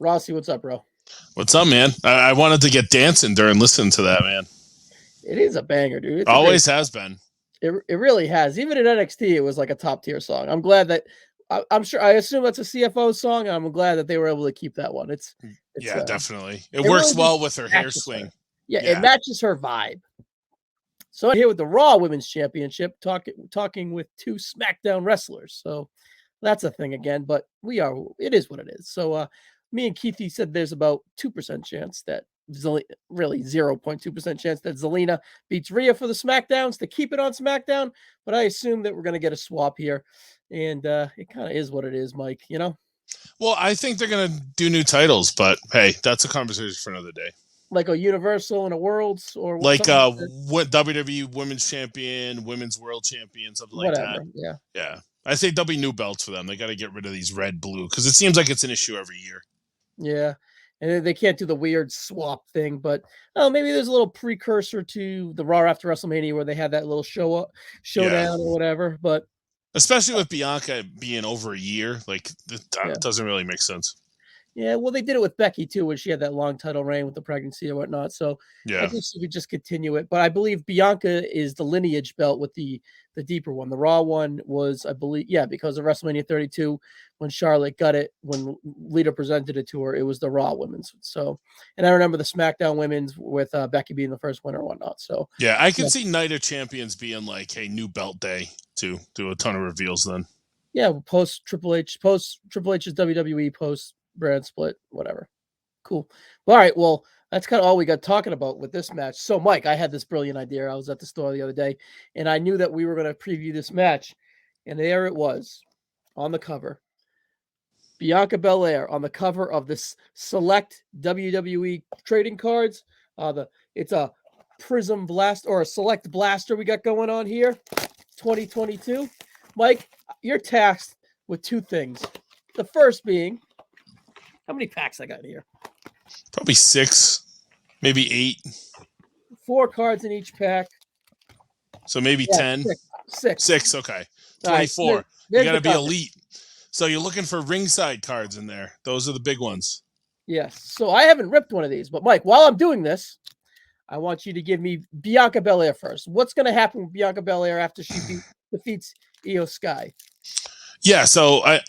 Rossi, what's up, bro? What's up, man? I wanted to get dancing during listening to that, man. It is a banger, dude. It's Always has been. It really has. Even in NXT, it was like a top tier song. I'm glad that I'm sure. I assume that's a CFO song. And I'm glad that they were able to keep that one. It's Yeah, definitely. It really works well with her hair swing. Yeah, it matches her vibe. So here with the Raw Women's Championship, talking with two SmackDown wrestlers. So that's a thing again, but it is what it is. So me and Keithy said there's about 2% chance that really 0.2% chance that Zelina beats Rhea for the SmackDowns to keep it on SmackDown. But I assume that we're going to get a swap here. And it kind of is what it is, Mike, you know? Well, I think they're going to do new titles, but hey, that's a conversation for another day. Like a Universal and a Worlds or like WWE Women's Champion, Women's World Champion, something like that. Yeah. I think there'll be new belts for them. They got to get rid of these red blue because it seems like it's an issue every year. Yeah. And they can't do the weird swap thing, but maybe there's a little precursor to the Raw after WrestleMania where they had that little showdown or whatever. But especially with Bianca being over a year, like that doesn't really make sense. Yeah, well, they did it with Becky too when she had that long title reign with the pregnancy or whatnot. So I think she could just continue it. But I believe Bianca is the lineage belt with the deeper one. The Raw one was, I believe, because of WrestleMania 32 when Charlotte got it, when Lita presented it to her, it was the Raw women's. So, and I remember the SmackDown women's with Becky being the first winner or whatnot. So yeah, I can see Night of Champions being like, hey, new belt day to do a ton of reveals then. Yeah, post Triple H's WWE post brand split, whatever. Cool. All right. Well, that's kind of all we got talking about with this match. So, Mike, I had this brilliant idea. I was at the store the other day, and I knew that we were going to preview this match, and there it was on the cover. Bianca Belair on the cover of this select WWE trading cards. It's a Prism Blast or a Select Blaster we got going on here, 2022. Mike, you're tasked with two things. The first being, how many packs I got here? Probably 6, maybe 8. 4 cards in each pack. So maybe 10. 6, okay. 24. Right, you got to be elite. So you're looking for ringside cards in there. Those are the big ones. Yes. So I haven't ripped one of these, but Mike, while I'm doing this, I want you to give me Bianca Belair first. What's going to happen with Bianca Belair after she defeats Iyo Sky? Yeah, so I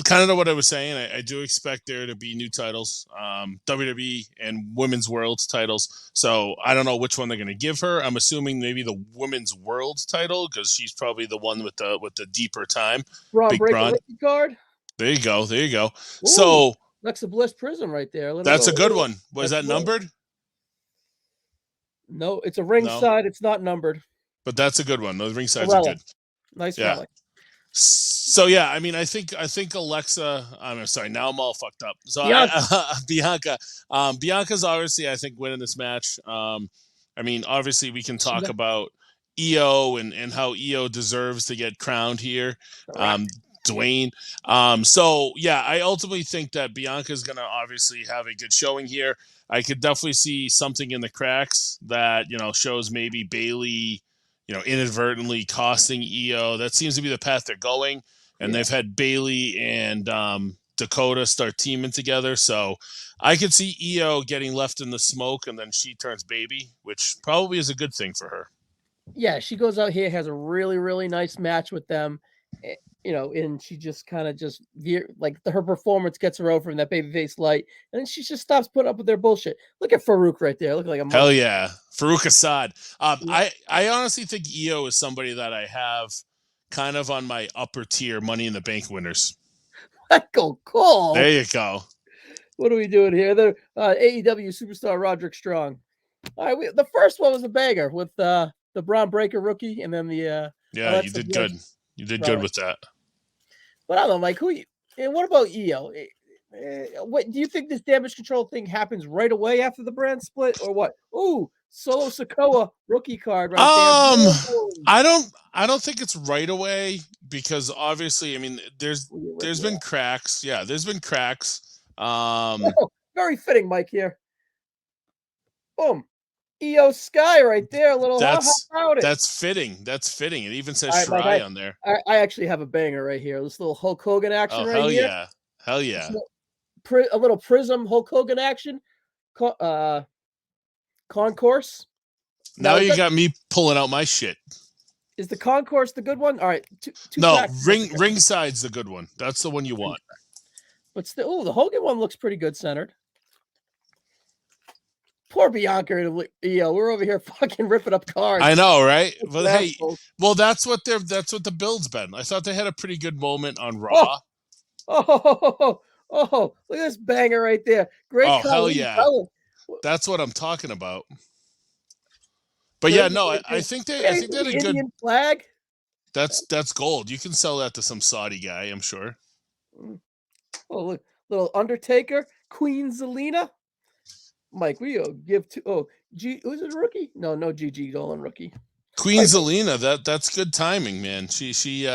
kind of know what I was saying. I do expect there to be new titles, WWE and Women's World titles. So I don't know which one they're going to give her. I'm assuming maybe the Women's World title because she's probably the one with the deeper time. Big Braun card. There you go. Ooh, so Alexa Bliss Prism right there. That's a good one. Was that numbered? No, it's a ringside. No. It's not numbered. But that's a good one. Those ringsides are good. Nice relic. So yeah, I mean, I think Alexa. I'm sorry. Now I'm all fucked up. So Bianca. Bianca's obviously, I think, winning this match. I mean, obviously, we can talk about Iyo and how Iyo deserves to get crowned here. Dwayne. So yeah, I ultimately think that Bianca's gonna obviously have a good showing here. I could definitely see something in the cracks that shows maybe Bayley, inadvertently costing Iyo. That seems to be the path they're going. And they've had Bayley and Dakota start teaming together. So I could see Iyo getting left in the smoke and then she turns baby, which probably is a good thing for her. Yeah, she goes out here, has a really, really nice match with them. And she just kind of her performance gets her over in that babyface light, and then she just stops putting up with their bullshit. Look at Farouk right there, looking like a hell yeah, Farouk Assad. I honestly think Iyo is somebody that I have kind of on my upper tier Money in the Bank winners. Cool. There you go. What are we doing here? The AEW superstar Roderick Strong. All right, the first one was a banger with the Braun Breaker rookie, and then the you did good. You did good with that. But I don't know, Mike. What about Iyo? What do you think this damage control thing happens right away after the brand split, or what? Ooh, Solo Sikoa rookie card right there. I don't think it's right away because obviously, I mean, there's been cracks. Yeah, there's been cracks. Very fitting, Mike. Here. Boom. Iyo Sky right there, a little that's fitting. That's fitting. It even says Shirai on there. I actually have a banger right here. This little Hulk Hogan action right here. Hell yeah. a little Prism Hulk Hogan action. Concourse. Now you got me pulling out my shit. Is the Concourse the good one? All right, two no, pack. Ringside's the good one. That's the one you want. But still, the Hogan one looks pretty good centered. Poor Bianca and Iyo. We're over here fucking ripping up cards. I know, right? But hey, well, that's what the build's been. I thought they had a pretty good moment on Raw. Oh, look at this banger right there. Great. Oh, hell yeah. That's what I'm talking about. But yeah, no, I think they had a good Indian flag. That's gold. You can sell that to some Saudi guy, I'm sure. Oh, look, little Undertaker, Queen Zelina. Mike, we give to G. Who's it, rookie? No, GG Dolan rookie. Queen Zelina. That's good timing, man. She's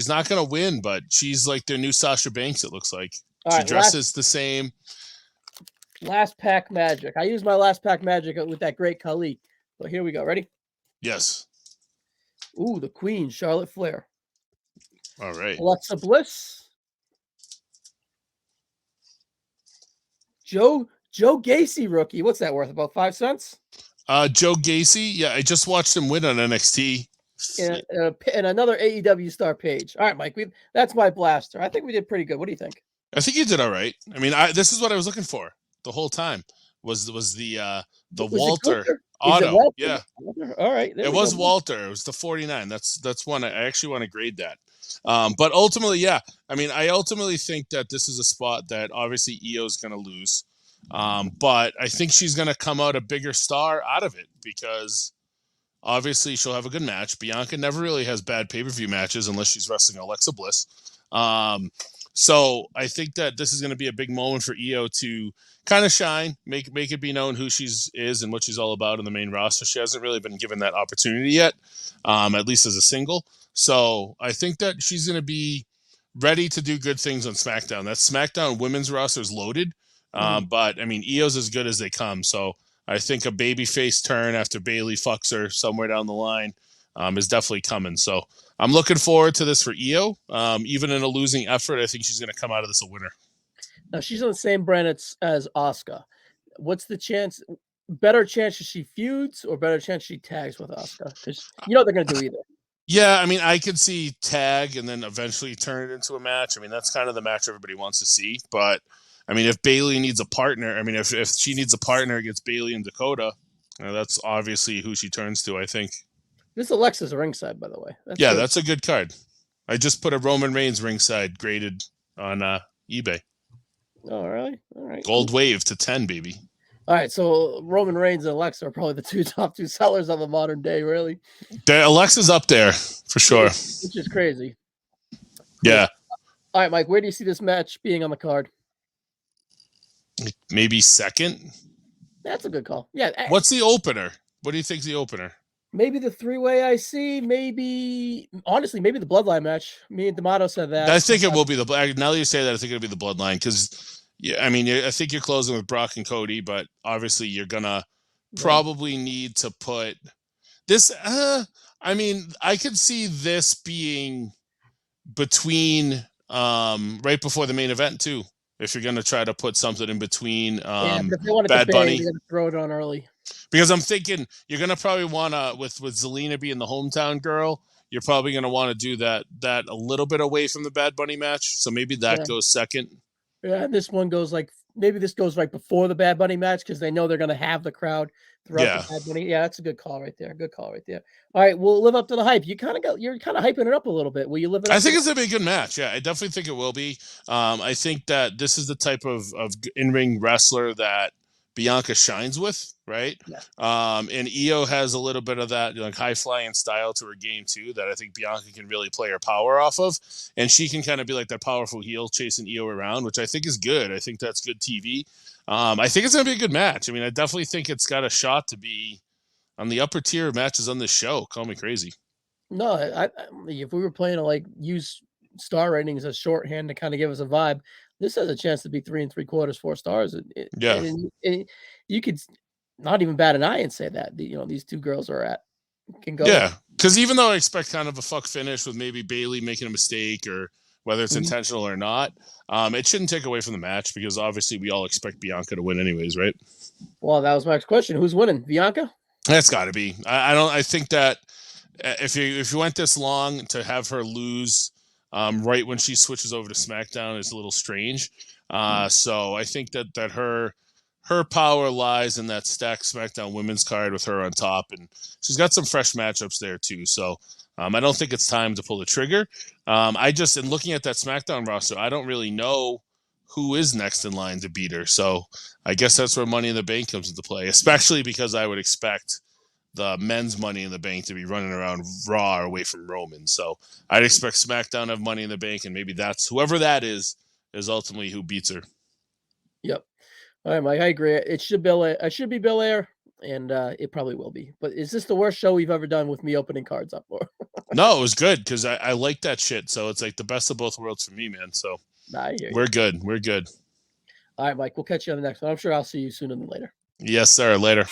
not gonna win, but she's like their new Sasha Banks. It looks like she dresses the same. Last pack magic. I used my last pack magic with that great Khali. So here we go. Ready? Yes. Ooh, the Queen, Charlotte Flair. All right. Alexa Bliss. Joe Gacy rookie. What's that worth? About 5 cents? Joe Gacy. Yeah, I just watched him win on NXT. And another AEW star page. All right, Mike. That's my blaster. I think we did pretty good. What do you think? I think you did all right. I mean, this is what I was looking for the whole time. Was the Walter auto? Walter? Yeah. All right. It was Walter. It was the 49. That's one I actually want to grade that. But ultimately, yeah. I mean, I ultimately think that this is a spot that obviously Iyo is going to lose. But I think she's going to come out a bigger star out of it because obviously she'll have a good match. Bianca never really has bad pay-per-view matches unless she's wrestling Alexa Bliss. So I think that this is going to be a big moment for Iyo to kind of shine, make it be known who she is and what she's all about in the main roster. She hasn't really been given that opportunity yet, at least as a single. So I think that she's going to be ready to do good things on SmackDown. That SmackDown women's roster is loaded, but I mean, Io's as good as they come. So I think a babyface turn after Bayley fucks her somewhere down the line is definitely coming. So I'm looking forward to this for Iyo. Even in a losing effort, I think she's going to come out of this a winner. Now, she's on the same brand as Asuka. What's the chance? Better chance she feuds or better chance she tags with Asuka? Because you know they're going to do either. Yeah, I mean, I could see tag and then eventually turn it into a match. I mean, that's kind of the match everybody wants to see. But, I mean, if Bayley needs a partner, I mean, if she needs a partner against Bayley and Dakota, that's obviously who she turns to, I think. This Alexa's ringside, by the way. That's a good card. I just put a Roman Reigns ringside graded on eBay. Oh, really? All right. Gold wave to 10, baby. All right, so Roman Reigns and Alexa are probably the top two sellers of the modern day, really. Alexa's up there, for sure. Which is crazy. Yeah. All right, Mike, where do you see this match being on the card? Maybe second? That's a good call. Yeah. What's the opener? What do you think's the opener? Maybe the three-way IC, honestly, maybe the Bloodline match. Me and D'Amato said that. I think it will be now that you say that, I think it'll be the Bloodline because, yeah, I mean, I think you're closing with Brock and Cody, but obviously you're going to probably need to put this. I mean, I could see this being between right before the main event, too, if you're going to try to put something in between if they want Bad Bunny. They're going to throw it on early. Because I'm thinking you're going to probably want to, with Zelina being the hometown girl, you're probably going to want to do that a little bit away from the Bad Bunny match. So maybe that goes second. Yeah, and this one goes maybe this goes right before the Bad Bunny match because they know they're going to have the crowd throughout the Bad Bunny. Yeah, that's a good call right there. Good call right there. All right, we'll live up to the hype. You're kind of hyping it up a little bit. Will you live it up? I think it's going to be a good match. Yeah, I definitely think it will be. I think that this is the type of in-ring wrestler that Bianca shines with, right? Yeah. And Iyo has a little bit of that high flying style to her game too that I think Bianca can really play her power off of, and she can kind of be like that powerful heel chasing Iyo around, which I think is good. I think that's good TV. I think it's going to be a good match. I mean, I definitely think it's got a shot to be on the upper tier of matches on this show. Call me crazy. No, if we were playing to use star ratings as shorthand to kind of give us a vibe, this has a chance to be 3 3/4, 4 stars. And you could not even bat an eye and say that these two girls can go. Yeah, because even though I expect kind of a fuck finish with maybe Bayley making a mistake or whether it's intentional or not. It shouldn't take away from the match because obviously we all expect Bianca to win anyways, right? Well, that was my next question. Who's winning? Bianca? That's got to be. I think that if you went this long to have her lose right when she switches over to SmackDown is a little strange. So I think that her power lies in that stacked SmackDown Women's card with her on top, and she's got some fresh matchups there too. So I don't think it's time to pull the trigger. In looking at that SmackDown roster, I don't really know who is next in line to beat her. So I guess that's where Money in the Bank comes into play, especially because I would expect the men's Money in the Bank to be running around Raw away from Roman. So I'd expect SmackDown to have Money in the Bank, and maybe that's whoever that is ultimately who beats her. Yep. All right, Mike, I agree. It should be Belair, and it probably will be. But is this the worst show we've ever done with me opening cards up for? No, it was good because I like that shit. So it's like the best of both worlds for me, man. So we're good. We're good. All right, Mike, we'll catch you on the next one. I'm sure I'll see you sooner than later. Yes, sir. Later.